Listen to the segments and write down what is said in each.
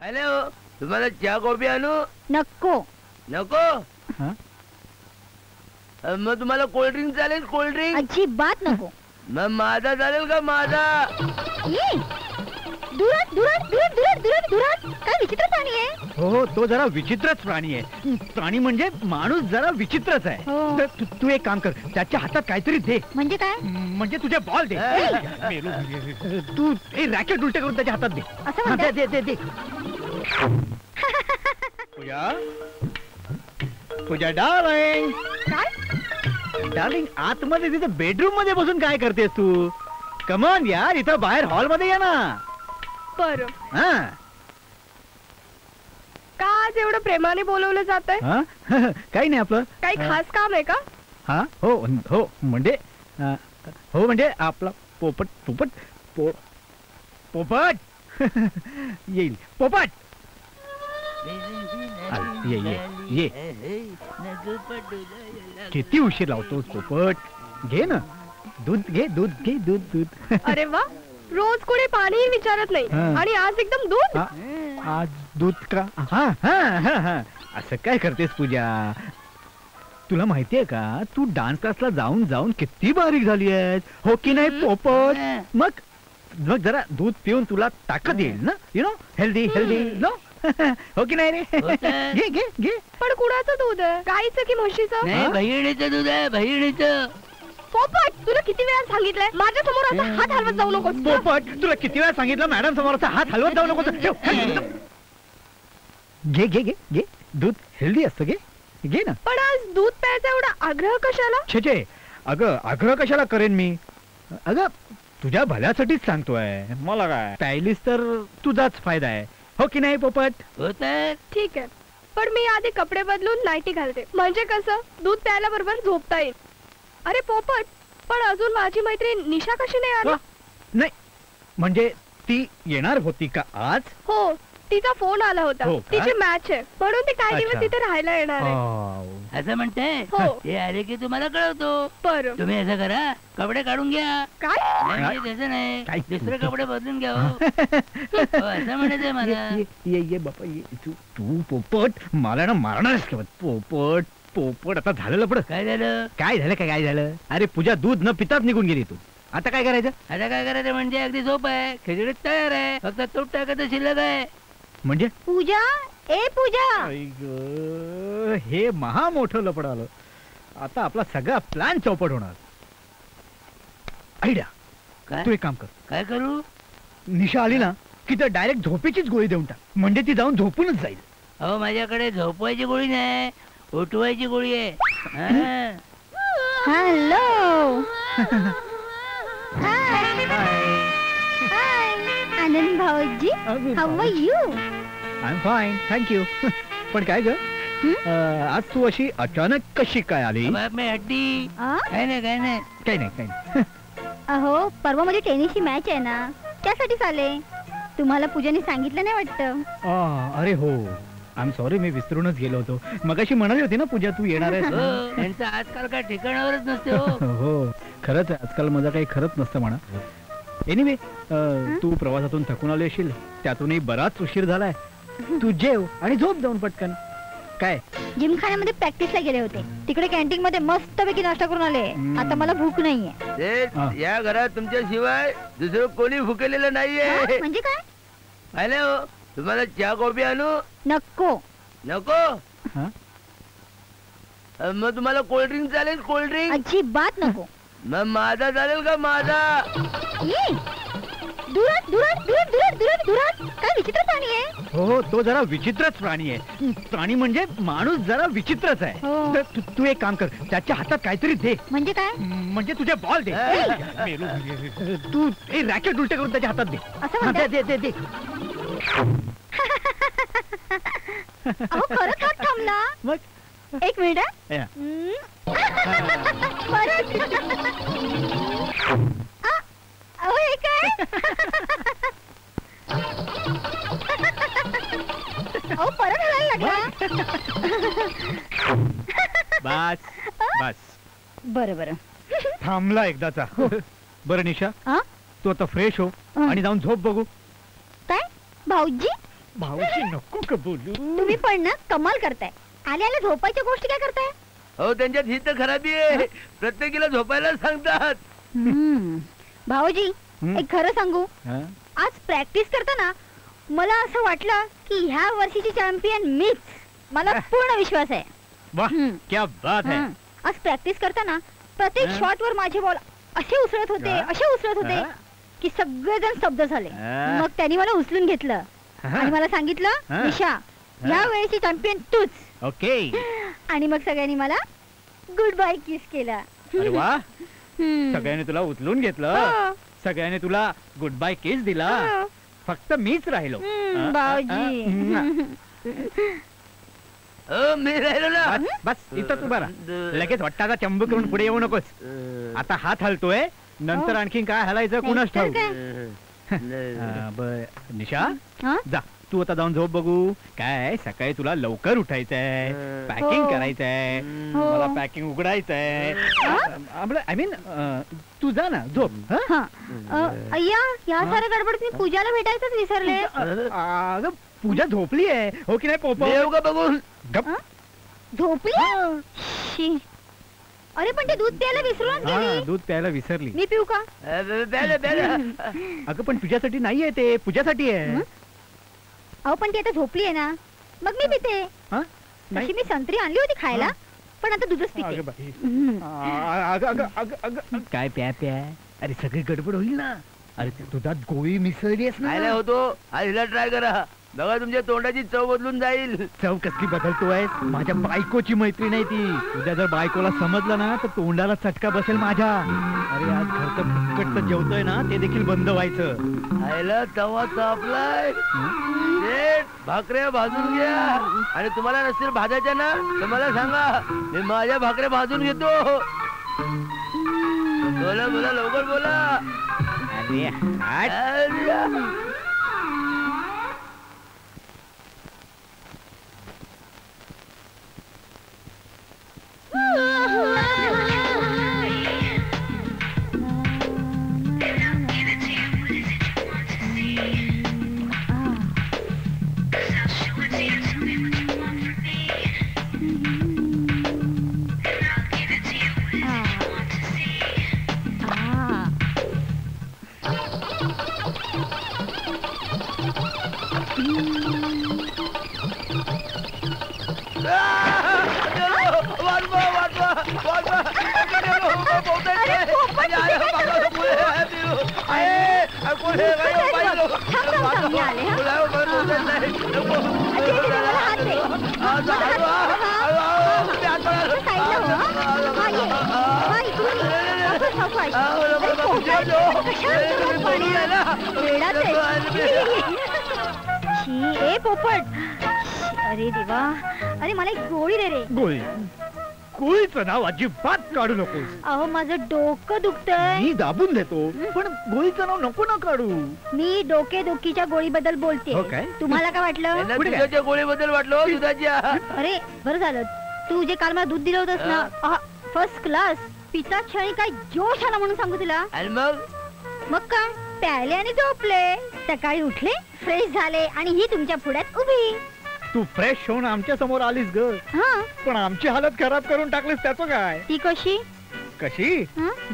Hello, तुम्हाला चहा coffee आणू? नको. नको? मग तुम्हाला कोल्ड्रिंक चालेल? कोल्ड्रिंक अजिबात नको. मग माझा चालेल का? माझा? दुरात दुरात दुरात दुरात दुरात दुरात काय विचित्र प्राणी आहे. हो, तो जरा विचित्रच प्राणी आहे. प्राणी म्हणजे माणूस जरा विचित्रच आहे. हो. तर तू एक काम कर, त्याच्या हातात काहीतरी दे. म्हणजे काय? म्हणजे तुझे बॉल दे. तू रॅकेट उलटे करून त्याच्या हातात दे. असं म्हणताय? दे दे दे. पूजा, पूजा डार्लिंग. काय डार्लिंग, आतमध्ये तिथे बेडरूम मध्ये बसून काय करतेस तू? कमॉन यार, इथं बाहेर हॉल मध्ये ये ना. बरं, हा का आज एवढं प्रेमाने बोलवलं जात आहे? काही नाही आपलं. काही खास काम आहे का? हा हो हो, म्हणजे हो म्हणजे आपला पोपट पोपट पोपट येईल. पोपट ये ये ये. किती उशीर लावतोस पोपट? घे ना दूध, घे दूध, घे दूध दूध. अरे वा, रोज कोणी पाणीही विचारत नाही आणि आज एकदम दूध. आज दूध का? हा हा हा हा. असं काय करतेस पूजा? तुला माहितीये का, तू डान्स क्लासला जाऊन जाऊन किती बारीक झाली आहेस, हो की नाही पोपट? मग मग जरा दूध पिऊन तुला ताकद येईल ना. You know, healthy healthy no. हो की नाही रे? घे घे घे. पण कुणाचं दूध आहे? गाईचं की म्हशीचं? बहिणीचं दूध आहे, बहिणीचं. पोपट, तुला किती वेळा सांगितलंय माझ्या समोर असा हात हलवत जाऊ नकोस. पोपट, तुला किती वेळा सांगितलं मॅडम समोरचा हात हलवत जाऊ नको. घे घे घे घे. दूध हेल्दी असतं, घे घे ना. पण आज दूध प्यायचा एवढा आग्रह कशाला? छे छे, अगं आग्रह कशाला करेन मी? अगं तुझ्या भल्यासाठीच सांगतोय. मला काय, प्यायलीस तर तुझाच फायदा आहे, हो की नाही पोपट? होत आहे. ठीक आहे, पण मी आधी कपडे बदलून नाईटी घालते, म्हणजे कसं दूध प्यायला बरोबर झोपता येईल. अरे पोपट, पण अजून माझी मैत्रीण निशा कशी नाही आली? नाही म्हणजे ती येणार होती का आज? हो, तिचा फोन आला होता. हो का? तिची मॅच आहे म्हणून ती काही दिवस अच्छा. तिथे राहायला येणार आहे. असं म्हणते? हो. हे आले की तुम्हाला कळवतो. बरं. तुम्ही असं करा, कपडे काढून घ्या. काय? नाही तसं नाही, काय? दुसरे कपडे बदलून घ्या. असं म्हणायचंय मला. ये ये बापा ये. तू पोपट मला ना मारणारच का? पोपट पोपट, आता झालेलं पड. काय झालं? काय झालं? काय झालं? अरे पूजा दूध न पिताच निघून गेली. तू आता काय करायचं? आता काय करायचं म्हणजे अगदी झोप आहे, खिचडीत तयार आहे, फक्त तूप टाकायचं शिल्लक आहे. म्हणजे पूजा, ए पूजा. आई गं, हे महा मोठं लपड आलं. आता आपला सगळा प्लॅन चौपट होणार. आयडिया, काय? तू एक काम कर. काय करू? निशा आली ना की तर डायरेक्ट झोपेचीच गोळी देऊन टाक, म्हणजे ती जाऊन झोपूनच जाईल. अहो, माझ्याकडे झोपवायची गोळी नाही, उठवायची गोळी आहे. हा. हॅलो. हाय आनंद भाऊजी, how are you? I am fine, thank you. पण काय ग, आज तू अशी अचानक कशी काय आली? बाप मी हड्डी. आ? काय नाही काय नाही. काही नाही काही नाही. अहो, परवा माझी टेनिसची मॅच आहे ना, त्यासाठीच आले. तुम्हाला पूजाने सांगितलं नाही वाटतं? अरे हो, आय एम सॉरी, मी विसरूनच गेलो होतो. मगाशी म्हणाली होती ना पूजा तू येणार आहेस. हो, यांचं आजकाल काय ठिकाणावरच नसते. हो हो, खरंच आहे, आजकाल माझं काही खरंच नसतं म्हणा. एनिवे, तू प्रवासातून थकून आली असेल, त्यातूनही बराच उशीर झालाय. तू जेव आणि झोप जाऊन पटकन. काय, जिमखान्यामध्ये प्रॅक्टिसला गेले होते, तिकडे कॅन्टीन मध्ये मस्तपैकी नाश्ता करून आले. आता मला भूक नाहीये. या घरात तुमच्या शिवाय दुसरं कोणी भुकेलेलं नाहीये. म्हणजे काय? हॅलो, तुम्हाला चहा कॉफी आणू? नको. नको? मग तुम्हाला कोल्ड्रिंक चालेल? कोल्ड्रिंक अजिबात नको. मग माझा चालेल का? माझा? दुरात दुरात दुरात दुरात दुरात दुरात काय विचित्र प्राणी आहे. हो, तो जरा विचित्रच प्राणी आहे. प्राणी म्हणजे माणूस जरा विचित्रच आहे. हो. तर तू एक काम कर, त्याच्या हातात काहीतरी दे. म्हणजे काय? म्हणजे तुझे बॉल दे. तू रॅकेट उलटे करून त्याच्या हातात दे. असं म्हणताय? दे दे दे. अहो, खरंच हात थांबला. मग एक मिनिट. अहो, हे काय? अहो, परत हलायला लागला. बस बस, बरं बरं. थांबला एकदाचा. बरं निशा, हा? तू आता फ्रेश हो आणि जाऊन झोप बघू. काय भाऊजी? भाऊजी नको का बोलू. तुम्ही पण ना कमाल करताय. आल्याला झोपायच्या गोष्टी काय करताय? हो त्यांच्यात ही तर खराबी आहे, प्रत्येकीला झोपायला सांगतात. भाऊजी एक खरं सांगू, हा? आज प्रॅक्टिस करताना मला असं वाटलं की ह्या वर्षीची चॅम्पियन मीच. मला पूर्ण विश्वास आहे. वाह क्या बात है. आज प्रॅक्टिस करताना प्रत्येक शॉट वर माझे बॉल असे उसळत होते की सगळेजण स्तब्ध झाले. मग त्यांनी मला उचलून घेतलं आणि मला सांगितलं, निशा या वेळेची चॅम्पियन तूच. ओके. आणि मग सगळ्यांनी मला गुड बाय किस केला. अरे वा. सगळ्यांनी तुला उचलून घेतलं, सगळ्यांनी तुला गुड बाय किस दिला, फक्त मीच राहिलो. भाऊजी मी राहिलो ना. बस इथंच उभा राहा. लगेच वाटताचा चंबू करून पुढे येऊ नकोस. आता हात हलतोय, नंतर आणखीन काय हलायचं कुणाच ठाऊक. बर निशा जा, तू आता जाऊन झोप बघू. काय सकाळी तुला लवकर उठायचंय, पॅकिंग करायचंय, मला पॅकिंग उघडायचंय. आय मीन तू जा ना झोप. अय्या या साऱ्या गडबडीत मी पूजाला भेटायचंच विसरले. अगं पूजा झोपली आहे हो की नाही पोपट? येऊ का बघून? झोपली? शी. अरे पण ते दूध प्यायला विसरूनच गेली. दूध प्यायला विसरली. मी पिऊ का? अगं पण तुझ्यासाठी नाहीये ते, पूजासाठी आहे. अहो पण ती आता झोपली आहे ना, मग मी पिते. तशी मी संत्री आणली होती खायला, पण आता दूधच पिते. काय प्या प्या. अरे सगळी गडबड होईल ना. अरे दुधात गोळी मिसळली ना. खायला होतो. आज हिला ट्राय करा, बघा तुमच्या तोंडाची चव बदलून जाईल. चव कसली बदलतोय? माझ्या बायकोची मैत्रीण आहे ती. उद्या जर बायकोला समजलं ना तर तोंडाला चटका बसेल माझ्या. अरे आज घरचं फुकट जेवतोय ना ते देखील बंद व्हायचं. खायला तवा तापलाय. भाकऱ्या भाजून घ्या. आणि तुम्हाला नसतील भाजायच्या ना तर मला सांगा, मी माझ्या भाकऱ्या भाजून घेतो. बोला बोला लवकर बोला. अरे पोपट. अरे देवा. अरे मला एक गोळी दे रे. गोळी? गोळीचं नाव अजिबात काढू नकोस. अहो माझं डोकं दुखतंय. मी दाबून देतो, पण गोळीचं नाव नको ना काढू. मी डोकेदुखीच्या गोळीबद्दल बोलते. हो काय? तुम्हाला काय वाटलं? दुधाच्या गोळीबद्दल वाटलं. दुधाच्या. अरे बरं झालं तू जे काल मला दूध दिलं होतंस ना, फर्स्ट क्लास. पिता क्षणी काय जोश आला म्हणून सांगू तुला. आणि मग काय प्यायले आणि झोपले. सकाळी उठले, फ्रेश झाले आणि ही तुमच्या पुढ्यात उभी. तू फ्रेश होऊन आमच्या समोर आलीस ग. पण आमची हालत खराब करून टाकलीस. त्याचं काय? ती कशी कशी?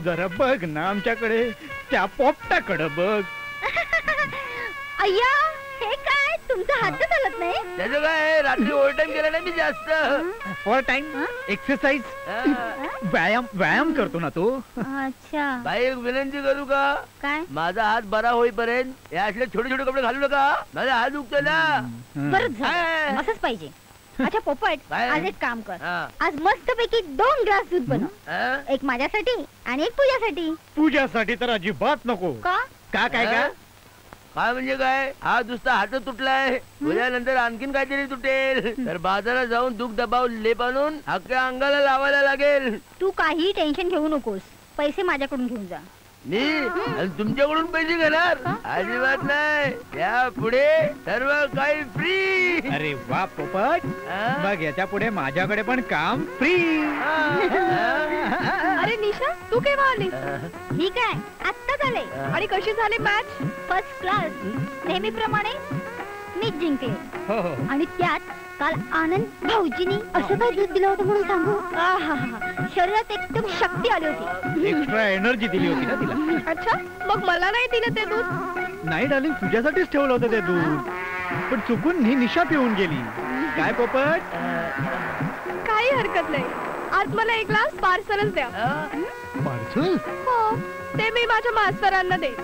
जरा बघ ना आमच्याकडे, त्या पोपटाकडे बघ. अय्या हे काय तुमचा हात चालत नाही? त्याचं काय, रात्री ओव्हर टाइम केला नाही मी जास्त. ओव्हर टाइम एक्सरसाइज व्यायाम करतो ना तो. अच्छा. बाई एक विनंती करू का? काय? माझा हात बरा होईपर्यंत या असले छोटे छोटे कपडे घालू नका. माझा हात दुखतो ना. बरं असंच पाहिजे. अच्छा पोपट, काय? आज एक काम कर. आज मस्त पैकी 2 ग्लास दूध बनव. एक माझ्यासाठी आणि एक पूजासाठी. पूजासाठी तर अजिबात नको. का? का काय का? काय म्हणजे काय? हा दुसरा हात तुटलाय, उद्यानंतर आणखीन काहीतरी तुटेल. तर बाजारात जाऊन दूध दबाव लेप आणून अख्ख्या अंगाला लावायला लागेल. तू काही टेन्शन घेऊ नकोस. पैसे माझ्याकडून घेऊन जा. मी तुमच्याकडून पैसे घेणार अजिबात नाही. या पुढे सर्व काही फ्री. अरे वा पोपट, मग याच्या पुढे माझ्याकडे पण काम फ्री. अरे निशा तू केव्हा आली? ठीक आहे आत्ता झाले. आणि कशी झाली मॅच? First class. नेहमीप्रमाणे मीच जिंकले. हो हो आणि त्यात काल आनंद भाऊजीनी असं काय दूध दिलं होतं म्हणून सांगू. आहाहा, शरीरात एकदम शक्ती आली होती. एक्स्ट्रा एनर्जी दिली होती ना तिला. अच्छा, मग मला नाही दिलं ते दूध? नाही डार्लिंग, तुझ्यासाठीच ठेवलं होतं ते दूध, पण चुकून ही निशा पिऊन गेली. काय पोपट? काही हरकत नाही. आज मला एक ग्लास पार्सलच द्या. पार्सल? हो, ते मी माझ्या मास्तरांना दे.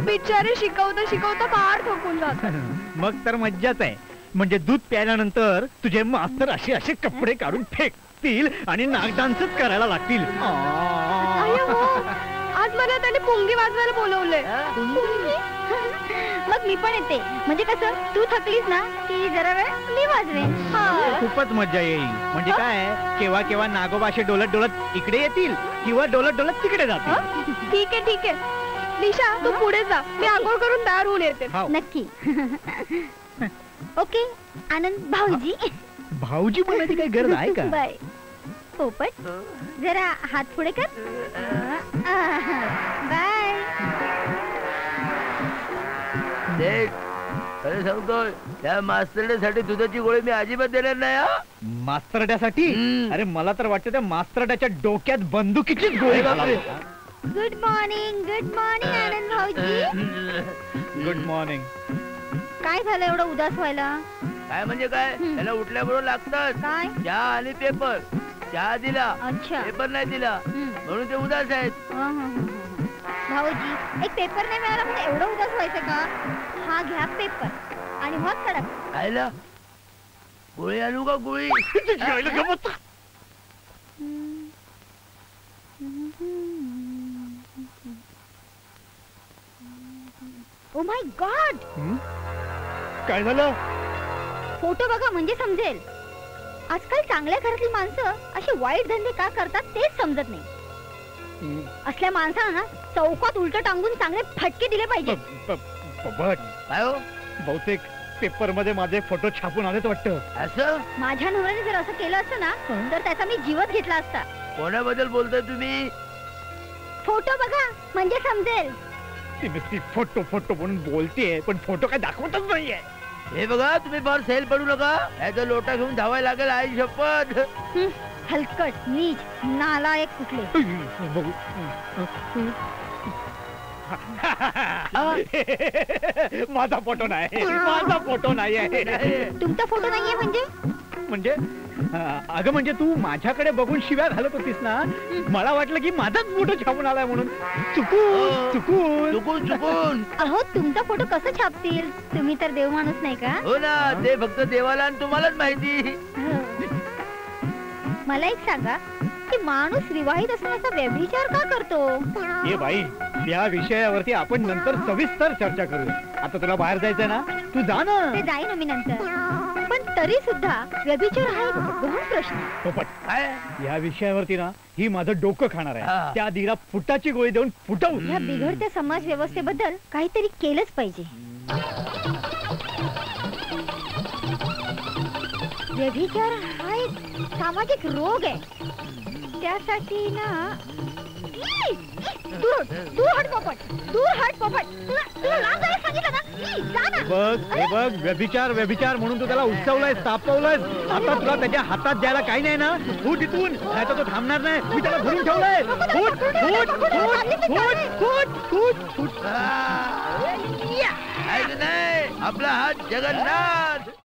बिचारे शिकवता शिकवता फार थकून जातात. मग तर मज्जाच आहे. म्हणजे दूध प्यायल्यानंतर तुझे मास्तर असे असे कपडे काढून फेकतील आणि नाक डान्सच करायला लागतील. अय्यो, हो. आज मला त्याने पुंगी वाजवायला बोलवलंय. मग मी पण येते. म्हणजे कसं, तू थकलीस ना की जरा वेळ मी वाजवेन. हा. खूपच मजा येईल. म्हणजे काय, केव्हा केव्हा नागोबा असे डोलत डोलत इकडे येतील किंवा डोलत डोलत तिकडे जातील. ठीक आहे ठीक आहे. निशा, तू पुढे जा. मी आंघोळ करून तयार होऊन येते. हाव. नक्की. ओके आनंद भाऊजी. भाऊजी म्हणायची काही गरज आहे का? बाय. पोपट, जरा हात पुढे कर. बाय. देख, खरं सांगतोय, त्या मास्तरड्यासाठी दुधाची गोळी मी अजिबात देणार नाही. हा? मास्तरड्यासाठी? हम्म. अरे मला तर वाटतं त्या मास्तरड्याच्या डोक्यात बंदुकीचीच गोळी घालावी. गुड मॉर्निंग आनंद भाऊजी. Good morning. काय झालं एवढं उदास व्हायला? काय म्हणजे काय, त्याला उठल्याबरोबर लागतात काय? चहा आणि पेपर. चहा दिला, अच्छा. पेपर नाही दिला, हम्म. म्हणून ते उदास आहेत. भाऊजी, एक पेपर नाही मिळाला म्हणजे एवढं उदास व्हायचं का? हा घ्या पेपर आणि मग कडक. आयला गोळी आणू का गोळी? ओ माय गॉड, काय झालं? फोटो बघा म्हणजे समजेल. आजकाल चांगल्या घरातली माणसं असे वाईट धंदे का करतात तेच समजत नाही. असल्या माणसांना चौकात उलट टांगून चांगले फटके दिले पाहिजे. पोपट, काय हो बहुतेक पेपर मध्ये माझे फोटो छापून आलेत वाटतं. असं? माझ्या नवऱ्याने जर असं केलं असतं ना तर त्याचा मी जीवच घेतला असता. कोणाबद्दल बोलताय तुम्ही? फोटो बघा म्हणजे समजेल. ती नुसती फोटो फोटो म्हणून बोलतेय, पण फोटो काय दाखवतच नाहीये. हे बघा, तुम्ही फार सेल पडू नका. याचा लोटा घेऊन धावायला लागेल. आई शपथ. हलकट, नीच, नालायक कुठले. बघू. माझा फोटो नाही, माझा फोटो नाहीये. तुमचा फोटो नाहीये म्हणजे? अगं म्हणजे तू माझ्याकडे बघून शिव्या घालत होतीस ना, मला वाटलं की माझाच फोटो छापून आलाय म्हणून. चुकून चुकून चुकून चुकून. अहो, तुमचा फोटो कसं छापतील? तुम्ही तर देव माणूस नाही का? हो ना, ते फक्त देवाला आणि तुम्हालाच माहिती. मला एक सांगा की माणूस विवाहित असण्याचा व्यभिचार का करतो? ये बाई, या विषयावरती आपण नंतर सविस्तर चर्चा करू. आता तुला बाहेर जायचंय ना, तू जा ना. ते जाईन मी नंतर, पण तरी सुद्धा व्यभिचार हा एक गहन प्रश्न. पोपट, काय? या विषयावरती ना ही माझं डोकं खाणार आहे. हा. त्या दिला फुटाची गोळी देऊन फुटवू. या बिघडत्या समाज व्यवस्थेबद्दल काहीतरी केलंच पाहिजे. व्यभिचार हा एक सामाजिक रोग आहे. त्यासाठी ना दूर हट पोपट, दूर हट पोपट. तुला लाज आहे सांगितलं ना? जा ना. बघ, हे बघ, व्यभिचार व्यभिचार म्हणून तू त्याला उचवलाय, तापवलाय. आता तुला त्याच्या हातात द्यायला काही नाही ना? फूट इथून, नाही तर तो थांबणार नाही. मी त्याला धरून ठेवलंय. फूट फूट फूट फूट फूट फूट फूट. ऐक नाही, आपला हात जगन्नाथ.